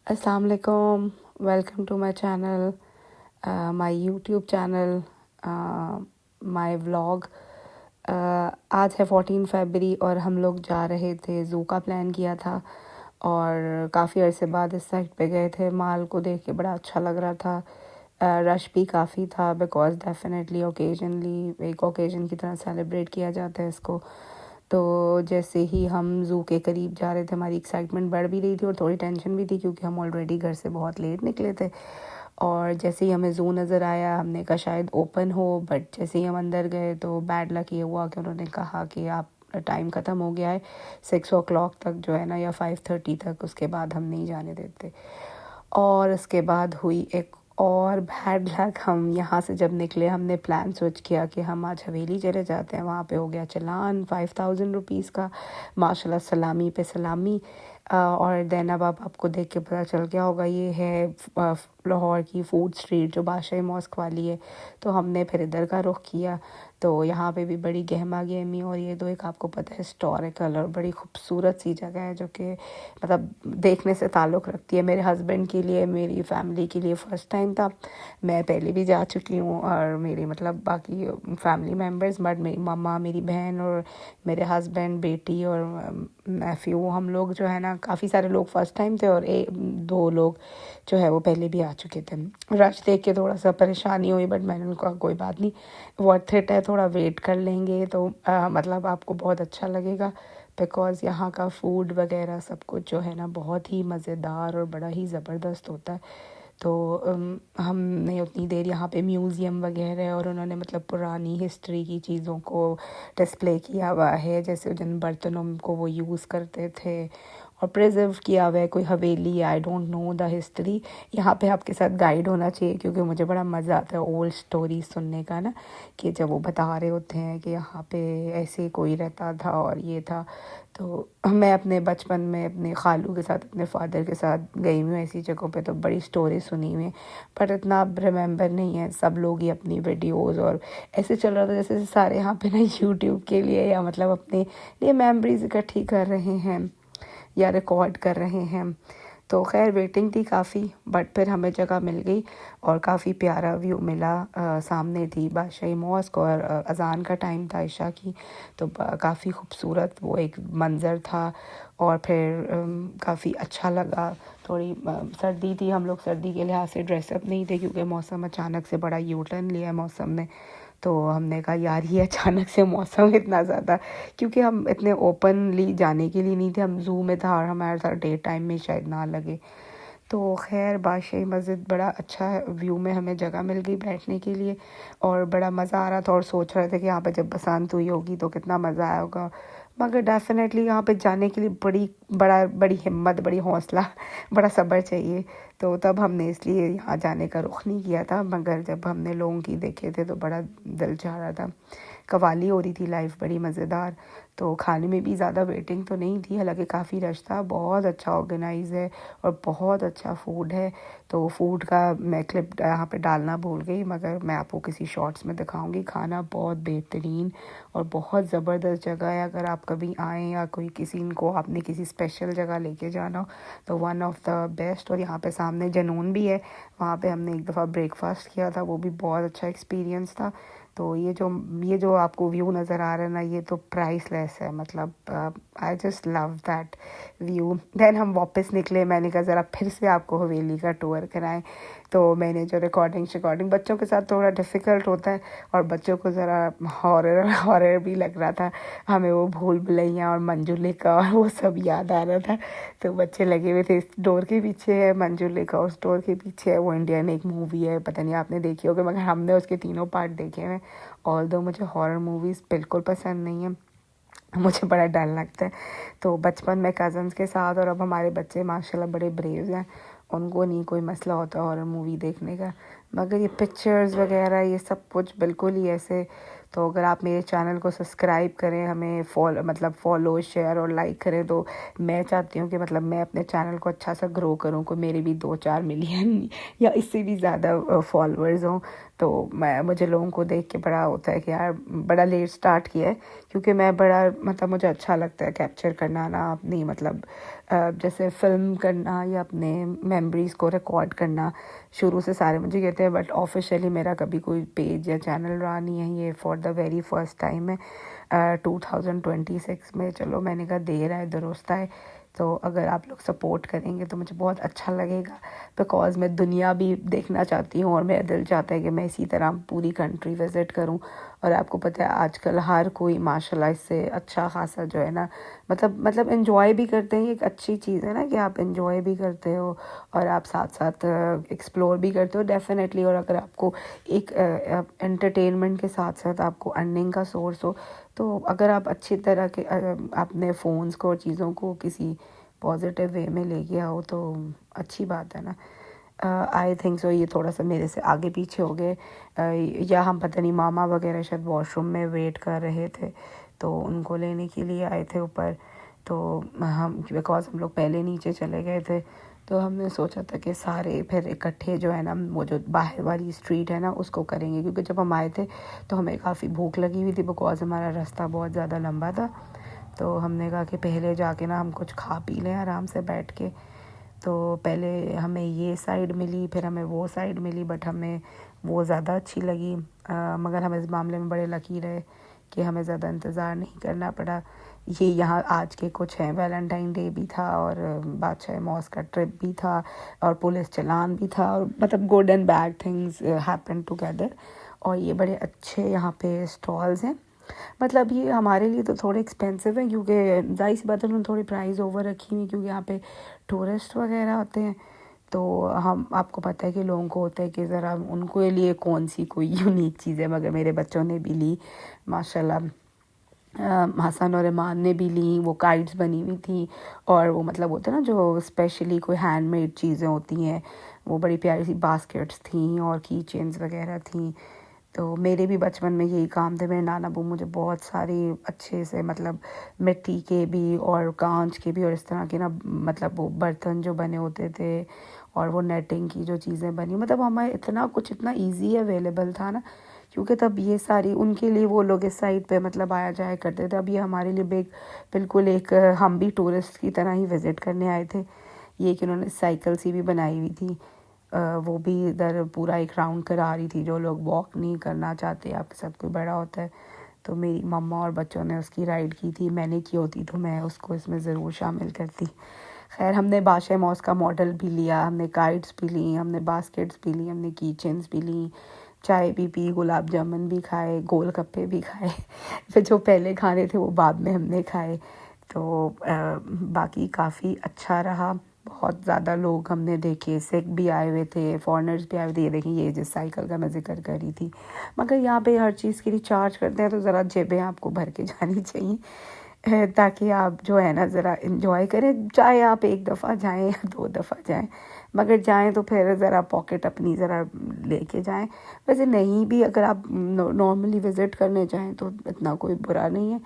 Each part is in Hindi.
Assalamu alaikum. Welcome to my channel, my YouTube channel, my vlog. आज है 14 फरवरी और हम लोग जा रहे थे, ज़ू का प्लान किया था और काफ़ी अरसे बाद इस साइड पे गए थे। माल को देख के बड़ा अच्छा लग रहा था। रश भी काफ़ी था बिकॉज़ डेफिनेटली ओकेजनली एक ओकेजन की तरह सेलिब्रेट किया जाता है इसको। तो जैसे ही हम ज़ू के करीब जा रहे थे हमारी एक्साइटमेंट बढ़ भी रही थी और थोड़ी टेंशन भी थी क्योंकि हम ऑलरेडी घर से बहुत लेट निकले थे। और जैसे ही हमें ज़ू नज़र आया हमने कहा शायद ओपन हो, बट जैसे ही हम अंदर गए तो बैड लक ये हुआ कि उन्होंने कहा कि आप टाइम ख़त्म हो गया है 6 o'clock तक जो है ना, या 5:30 तक, उसके बाद हम नहीं जाने देते। और उसके बाद हुई एक और बैड लक। हम यहाँ से जब निकले हमने प्लान सोच किया कि हम आज हवेली चले जाते हैं। वहाँ पे हो गया चलान 5000 रुपीज़ का, माशाल्लाह सलामी पे सलामी। और देन अब आपको देख के पता चल गया होगा ये है लाहौर की फ़ूड स्ट्रीट जो बादशाही मॉस्क वाली है। तो हमने फिर इधर का रुख किया। तो यहाँ पे भी बड़ी गहमा गहमी, और ये तो एक आपको पता है हिस्टोरिकल और बड़ी खूबसूरत सी जगह है जो कि मतलब देखने से ताल्लुक़ रखती है। मेरे हस्बैंड के लिए, मेरी फैमिली के लिए फ़र्स्ट टाइम था। मैं पहले भी जा चुकी हूँ और मेरी मतलब बाकी फैमिली मेम्बर्स, बट मेरी मम्मा, मेरी बहन और मेरे हस्बैंड, बेटी और नेफ्यू, हम लोग जो है ना काफ़ी सारे लोग फ़र्स्ट टाइम थे और दो लोग जो है वो पहले भी आ चुके थे। रश देख के थोड़ा सा परेशानी हुई, बट मैंने उनको कहा कोई बात नहीं, वर्थ इट है, थोड़ा वेट कर लेंगे तो मतलब आपको बहुत अच्छा लगेगा। बिकॉज़ यहाँ का फ़ूड वगैरह सब कुछ जो है ना बहुत ही मज़ेदार और बड़ा ही ज़बरदस्त होता है। तो हमने उतनी देर यहाँ पे म्यूज़ियम वगैरह और उन्होंने मतलब पुरानी हिस्ट्री की चीज़ों को डिस्प्ले किया हुआ है, जैसे जिन बर्तनों को वो यूज़ करते थे और प्रिजर्व किया हुआ है। कोई हवेली, I don't know the history. यहाँ पे आपके साथ गाइड होना चाहिए क्योंकि मुझे बड़ा मज़ा आता है ओल्ड स्टोरी सुनने का ना, कि जब वो बता रहे होते हैं कि यहाँ पे ऐसे कोई रहता था और ये था। तो मैं अपने बचपन में अपने खालू के साथ, अपने फादर के साथ गई हुई हूँ ऐसी जगहों पे, तो बड़ी स्टोरी सुनी हुई है, पर इतना अब रिमेंबर नहीं है। सब लोग ही अपनी वीडियोस और ऐसे चल रहा था जैसे सारे यहाँ पे ना यूट्यूब के लिए या मतलब अपने लिए मेमोरीज इकट्ठी कर रहे हैं या रिकॉर्ड कर रहे हैं। तो खैर वेटिंग थी काफ़ी, बट फिर हमें जगह मिल गई और काफ़ी प्यारा व्यू मिला। सामने थी बादशाही मॉस्क और अज़ान का टाइम था इशा की, तो काफ़ी खूबसूरत वो एक मंज़र था। और फिर काफ़ी अच्छा लगा। थोड़ी सर्दी थी, हम लोग सर्दी के लिहाज से ड्रेसअप नहीं थे क्योंकि मौसम अचानक से बड़ा यू टर्न लिया है मौसम ने। तो हमने कहा यार ये अचानक से मौसम इतना ज़्यादा, क्योंकि हम इतने ओपनली जाने के लिए नहीं थे, हम ज़ू में था और हमारे साथ डे टाइम में शायद ना लगे। तो खैर बादशाही मस्जिद बड़ा अच्छा व्यू में हमें जगह मिल गई बैठने के लिए और बड़ा मज़ा आ रहा था। और सोच रहे थे कि यहाँ पे जब बसंत हुई होगी तो कितना मज़ा आया होगा, मगर डेफिनेटली यहाँ पे जाने के लिए बड़ी हिम्मत, बड़ी हौसला, बड़ा सब्र चाहिए। तो तब हमने इसलिए यहाँ जाने का रुख नहीं किया था, मगर जब हमने लोगों की देखे थे तो बड़ा दिल चाह रहा था। कवाली हो रही थी लाइव, बड़ी मज़ेदार। तो खाने में भी ज़्यादा वेटिंग तो नहीं थी, हालांकि काफ़ी रश था। बहुत अच्छा ऑर्गेनाइज है और बहुत अच्छा फ़ूड है। तो फ़ूड का मैं क्लिप यहाँ पे डालना भूल गई, मगर मैं आपको किसी शॉर्ट्स में दिखाऊंगी। खाना बहुत बेहतरीन और बहुत ज़बरदस्त जगह है। अगर आप कभी आएँ या कोई किसी को आपने किसी स्पेशल जगह लेके जाना हो तो वन ऑफ द बेस्ट। और यहाँ पे सामने जनून भी है, वहाँ पे हमने एक दफ़ा ब्रेकफास्ट किया था, वो भी बहुत अच्छा एक्सपीरियंस था। तो ये जो आपको व्यू नज़र आ रहा है ना, ये तो प्राइसलेस है। मतलब I just love that view. Then हम वापस निकले, मैंने कहा ज़रा फिर से आपको हवेली का टूर कराएं। तो मैंने जो रिकॉर्डिंग बच्चों के साथ थोड़ा डिफ़िकल्ट होता है और बच्चों को ज़रा हॉरर भी लग रहा था। हमें वो भूल भुलैया और मंजुलिका और वो सब याद आ रहा था। तो बच्चे लगे हुए थे, इस डोर के पीछे है मंजुलिका, उस डोर के पीछे है वो इंडियन एक मूवी है, पता नहीं आपने देखी होगी, मगर हमने उसके तीनों पार्ट देखे हैं। ऑल्दो मुझे हॉरर मूवीज़ बिल्कुल पसंद नहीं है, मुझे बड़ा डर लगता है। तो बचपन में कज़न्स के साथ, और अब हमारे बच्चे माशाल्लाह बड़े ब्रेव हैं, उनको नहीं कोई मसला होता हॉरर मूवी देखने का। मगर ये पिक्चर्स वगैरह ये सब कुछ बिल्कुल ही ऐसे। तो अगर आप मेरे चैनल को सब्सक्राइब करें, हमें फॉलो शेयर और लाइक करें, तो मैं चाहती हूँ कि मतलब मैं अपने चैनल को अच्छा सा ग्रो करूँ, को मेरे भी 2-4 मिलियन या इससे भी ज़्यादा फॉलोअर्स हों। तो मुझे लोगों को देख के बड़ा होता है कि यार बड़ा लेट स्टार्ट किया है, क्योंकि मैं बड़ा मतलब मुझे अच्छा लगता है कैप्चर करना ना अपनी मतलब जैसे फ़िल्म करना या अपने मेमोरीज़ को रिकॉर्ड करना शुरू से सारे मुझे कहते हैं, बट ऑफिशियली मेरा कभी कोई पेज या चैनल रहा नहीं है। ये for the very first time है 2026 में। चलो मैंने कहा देर आए दुरुस्त आए, तो अगर आप लोग सपोर्ट करेंगे तो मुझे बहुत अच्छा लगेगा, बिकॉज़ मैं दुनिया भी देखना चाहती हूँ और मेरा दिल चाहता है कि मैं इसी तरह पूरी कंट्री विज़िट करूँ। और आपको पता है आजकल हर कोई माशाल्लाह इससे अच्छा खासा जो है ना, मतलब एंजॉय भी करते हैं। ये एक अच्छी चीज़ है ना कि आप एंजॉय भी करते हो और आप साथ साथ एक्सप्लोर भी करते हो डेफिनेटली। और अगर आपको एक एंटरटेनमेंट के साथ साथ आपको अर्निंग का सोर्स हो, तो अगर आप अच्छी तरह के अपने फ़ोन्स को और चीज़ों को किसी पॉजिटिव वे में लेके आओ तो अच्छी बात है ना। आई थिंक सो ये थोड़ा सा मेरे से आगे पीछे हो गए, या हम पता नहीं मामा वगैरह शायद वॉशरूम में वेट कर रहे थे, तो उनको लेने के लिए आए थे ऊपर। तो हम बिकॉज़ हम लोग पहले नीचे चले गए थे, तो हमने सोचा था कि सारे फिर इकट्ठे जो है ना वो जो बाहर वाली स्ट्रीट है ना उसको करेंगे, क्योंकि जब हम आए थे तो हमें काफ़ी भूख लगी हुई थी बिकॉज़ हमारा रास्ता बहुत ज़्यादा लंबा था। तो हमने कहा कि पहले जाके ना हम कुछ खा पी लें आराम से बैठ के। तो पहले हमें ये साइड मिली, फिर हमें वो साइड मिली, बट हमें वो ज़्यादा अच्छी लगी। मगर हम इस मामले में बड़े लकी रहे कि हमें ज़्यादा इंतज़ार नहीं करना पड़ा। ये यहाँ आज के कुछ हैं, वैलेंटाइन डे भी था और बादशाह मौस का ट्रिप भी था और पुलिस चलान भी था, और मतलब good and bad things happen together. और ये बड़े अच्छे यहाँ पे स्टॉल्स हैं। मतलब ये हमारे लिए तो थोड़े एक्सपेंसिव है, क्योंकि ज़ाहिर सी बात है उन्होंने थोड़ी प्राइस ओवर रखी हुई, क्योंकि यहाँ पे टूरिस्ट वगैरह आते हैं। तो हम आपको पता है कि लोगों को होता है कि ज़रा उनको लिए कौन सी कोई यूनिक चीज़ है, मगर मेरे बच्चों ने भी ली माशाल्लाह। हसन और ईमान ने भी ली। वो काइट्स बनी हुई थी और वो मतलब होता है ना जो स्पेशली कोई हैंडमेड चीज़ें होती हैं, वो बड़ी प्यारी सी बास्केट्स थी और की चेन्स वगैरह थी। तो मेरे भी बचपन में यही काम थे। मेरे नाना बू मुझे बहुत सारी अच्छे से मतलब मिट्टी के भी और कांच के भी और इस तरह के ना मतलब वो बर्तन जो बने होते थे और वो नेटिंग की जो चीज़ें बनी, मतलब हमें इतना कुछ इतना इजी अवेलेबल था ना, क्योंकि तब ये सारी उनके लिए वो लोग इस साइड पे मतलब आया जाया करते थे। अब ये हमारे लिए बिल्कुल एक हम भी टूरिस्ट की तरह ही विज़िट करने आए थे। ये कि उन्होंने साइकिल सी भी बनाई हुई थी, वो भी इधर पूरा एक राउंड करा रही थी। जो लोग वॉक नहीं करना चाहते, आपके साथ कोई बड़ा होता है, तो मेरी मम्मा और बच्चों ने उसकी राइड की थी। मैंने की होती तो मैं उसको इसमें ज़रूर शामिल करती। खैर हमने बादशाह मौस का मॉडल भी लिया, हमने काइट्स भी ली, हमने बास्केट्स भी ली, हमने की चेन्स भी ली, चाय भी पी, गुलाब जामुन भी खाए, गोल गप्पे भी खाए। फिर जो पहले खाने थे वो बाद में हमने खाए। तो बाकी काफ़ी अच्छा रहा। बहुत ज़्यादा लोग हमने देखे, सिख भी आए हुए थे, फॉरेनर्स भी आए हुए थे। ये देखें ये जिस साइकिल का मैं जिक्र कर रही थी। मगर यहाँ पे हर चीज़ के लिए चार्ज करते हैं, तो ज़रा जेबें आपको भर के जानी चाहिए, ताकि आप जो है ना ज़रा इंजॉय करें। चाहे आप एक दफ़ा जाएं या दो दफ़ा जाएं, मगर जाएं तो फिर ज़रा पॉकेट अपनी ज़रा लेके जाएं। वैसे नहीं भी अगर आप नॉर्मली विज़िट करने जाएं तो इतना कोई बुरा नहीं है,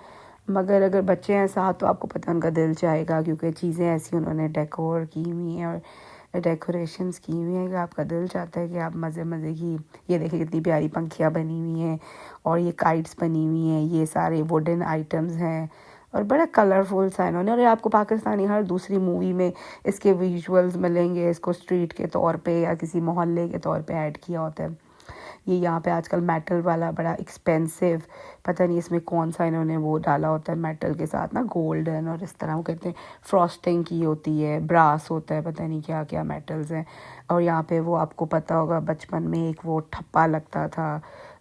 मगर अगर बच्चे हैं साथ तो आपको पता है उनका दिल चाहेगा, क्योंकि चीज़ें ऐसी उन्होंने डेकोर की हुई हैं और डेकोरेशंस की हुई हैं कि आपका दिल चाहता है कि आप मज़े मज़े की। ये देखिए कितनी प्यारी पंखियाँ बनी हुई हैं और ये काइट्स बनी हुई हैं, ये सारे वुडन आइटम्स हैं और बड़ा कलरफुल सा इन्होंने। और आपको पाकिस्तानी हर दूसरी मूवी में इसके विजुअल्स मिलेंगे, इसको स्ट्रीट के तौर पे या किसी मोहल्ले के तौर पे ऐड किया होता है। ये यहाँ पे आजकल मेटल वाला बड़ा एक्सपेंसिव, पता नहीं इसमें कौन सा इन्होंने वो डाला होता है मेटल के साथ ना, गोल्डन और इस तरह वो कहते हैं फ्रॉस्टिंग की होती है, ब्रास होता है, पता नहीं क्या क्या मेटल्स हैं। और यहाँ पे वो आपको पता होगा बचपन में एक वो ठप्पा लगता था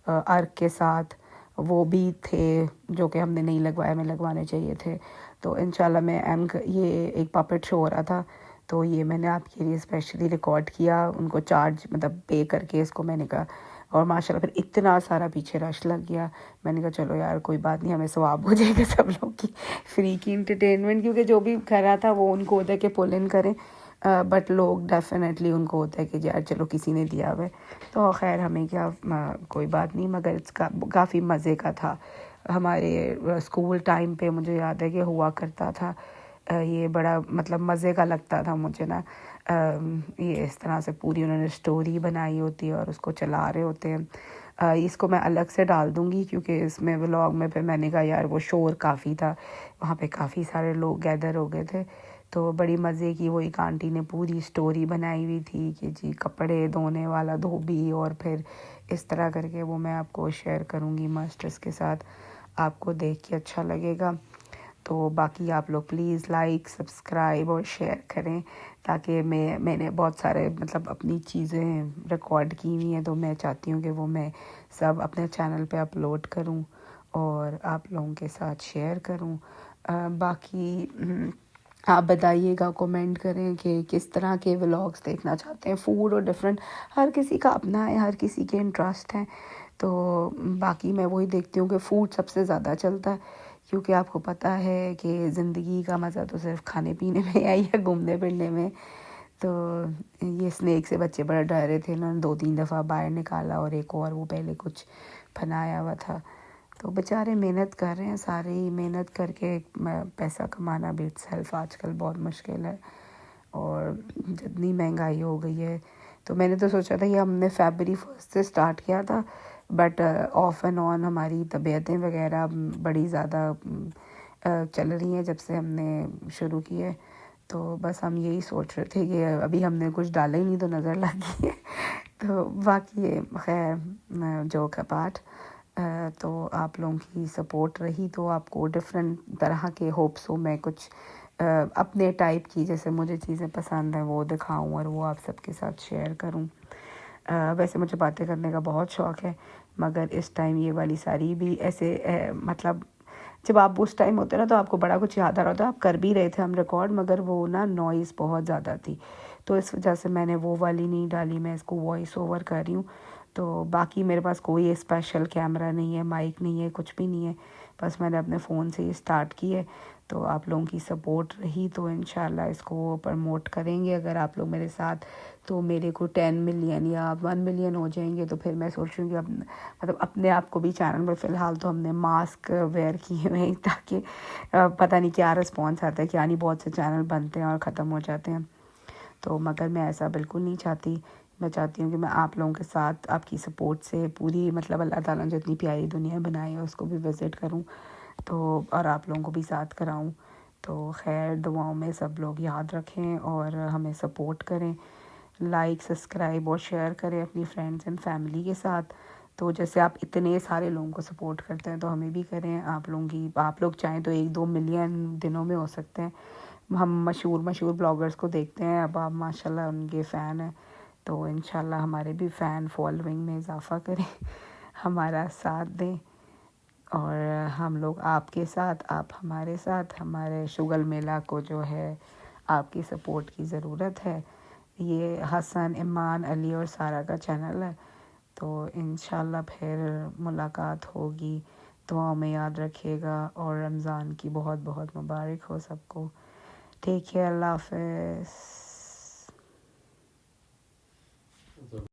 अर्क के साथ, वो भी थे जो कि हमने नहीं लगवाया, हमें लगवाने चाहिए थे। तो इंशाल्लाह ये एक पपेट शो हो रहा था, तो ये मैंने आपके लिए स्पेशली रिकॉर्ड किया, उनको चार्ज मतलब पे करके इसको मैंने कहा। और माशाल्लाह फिर इतना सारा पीछे रश लग गया। मैंने कहा चलो यार कोई बात नहीं, हमें सवाब हो जाएगा सब लोग की फ्री की इंटरटेनमेंट, क्योंकि जो भी कर रहा था वो उनको होता है कि पुल इन करें, बट लोग डेफिनेटली उनको होता है कि यार चलो किसी ने दिया हुआ है। तो खैर हमें क्या कोई बात नहीं, मगर इसका काफ़ी मज़े का था। हमारे स्कूल टाइम पे मुझे याद है कि हुआ करता था, ये बड़ा मतलब मज़े का लगता था मुझे ना। ये इस तरह से पूरी उन्होंने स्टोरी बनाई होती है और उसको चला रहे होते हैं। इसको मैं अलग से डाल दूँगी, क्योंकि इसमें व्लॉग में फिर मैंने कहा यार वो शोर काफ़ी था, वहाँ पे काफ़ी सारे लोग गैदर हो गए थे, तो बड़ी मज़े की वो एक आंटी ने पूरी स्टोरी बनाई हुई थी कि जी कपड़े धोने वाला धोबी, और फिर इस तरह करके वो मैं आपको शेयर करूँगी मास्टर्स के साथ, आपको देख के अच्छा लगेगा। तो बाकी आप लोग प्लीज़ लाइक सब्सक्राइब और शेयर करें, ताकि मैंने बहुत सारे मतलब अपनी चीज़ें रिकॉर्ड की हुई हैं, तो मैं चाहती हूँ कि वो मैं सब अपने चैनल पे अपलोड करूँ और आप लोगों के साथ शेयर करूँ। बाकी आप बताइएगा, कमेंट करें कि किस तरह के व्लॉग्स देखना चाहते हैं, फूड और डिफरेंट, हर किसी का अपना है, हर किसी के इंटरेस्ट हैं। तो बाकी मैं वही देखती हूँ कि फ़ूड सबसे ज़्यादा चलता है, क्योंकि आपको पता है कि ज़िंदगी का मज़ा तो सिर्फ खाने पीने में आई है, घूमने फिरने में। तो ये स्नैक से बच्चे बड़ा डर रहे थे, उन्होंने 2-3 दफ़ा बाहर निकाला, और एक और वो पहले कुछ बनाया हुआ था। तो बेचारे मेहनत कर रहे हैं, सारे ही मेहनत करके पैसा कमाना भी इटसेल्फ आजकल बहुत मुश्किल है, और जितनी महंगाई हो गई है। तो मैंने तो सोचा था ये हमने फरवरी 1 से स्टार्ट किया था, बट ऑफ एंड ऑन हमारी तबीयतें वगैरह बड़ी ज़्यादा चल रही हैं जब से हमने शुरू की है। तो बस हम यही सोच रहे थे कि अभी हमने कुछ डाला ही नहीं तो नज़र लग गई है। तो बाकी खैर जोक अपार्ट, तो आप लोगों की सपोर्ट रही तो आपको डिफरेंट तरह के होप्स हो मैं कुछ अपने टाइप की, जैसे मुझे चीज़ें पसंद हैं वो दिखाऊं और वो आप सबके साथ शेयर करूं। वैसे मुझे बातें करने का बहुत शौक़ है, मगर इस टाइम ये वाली सारी भी ऐसे मतलब जब आप उस टाइम होते ना तो आपको बड़ा कुछ याद आ रहा होता, आप कर भी रहे थे हम रिकॉर्ड, मगर वो ना नॉइज़ बहुत ज़्यादा थी, तो इस वजह से मैंने वो वाली नहीं डाली, मैं इसको वॉइस ओवर कर रही हूँ। तो बाकी मेरे पास कोई स्पेशल कैमरा नहीं है, माइक नहीं है, कुछ भी नहीं है, बस मैंने अपने फ़ोन से ही स्टार्ट की है। तो आप लोगों की सपोर्ट रही तो इंशाल्लाह इसको प्रमोट करेंगे अगर आप लोग मेरे साथ। तो मेरे को 10 मिलियन या 1 मिलियन हो जाएंगे तो फिर मैं सोच रही हूँ कि मतलब अपने आप को भी चैनल पर फ़िलहाल तो हमने मास्क वेयर किए हुए हैं, ताकि पता नहीं क्या रिस्पॉन्स आता है, क्या नहीं, बहुत से चैनल बनते हैं और ख़त्म हो जाते हैं। तो मगर मैं ऐसा बिल्कुल नहीं चाहती, मैं चाहती हूँ कि मैं आप लोगों के साथ आपकी सपोर्ट से पूरी मतलब अल्लाह ताला ने जितनी प्यारी दुनिया बनाई है उसको भी विज़िट करूँ, तो और आप लोगों को भी साथ कराऊँ। तो खैर दुआओं में सब लोग याद रखें और हमें सपोर्ट करें, लाइक सब्सक्राइब और शेयर करें अपनी फ्रेंड्स एंड फैमिली के साथ। तो जैसे आप इतने सारे लोगों को सपोर्ट करते हैं तो हमें भी करें, आप लोग चाहें तो 1-2 मिलियन दिनों में हो सकते हैं। हम मशहूर ब्लॉगर्स को देखते हैं, अब आप माशाल्लाह उनके फ़ैन हैं, तो इंशाल्लाह हमारे भी फ़ैन फॉलोइंग में इजाफ़ा करें, हमारा साथ दें, और हम लोग आपके साथ, आप हमारे साथ, हमारे शुगल मेला को जो है आपकी सपोर्ट की ज़रूरत है। ये हसन, ईमान, अली और सारा का चैनल है। तो इंशाल्लाह फिर मुलाकात होगी, दुआओं में याद रखिएगा, और रमज़ान की बहुत बहुत मुबारक हो सबको। टेक केयर, अल्लाह हाफ़िज़।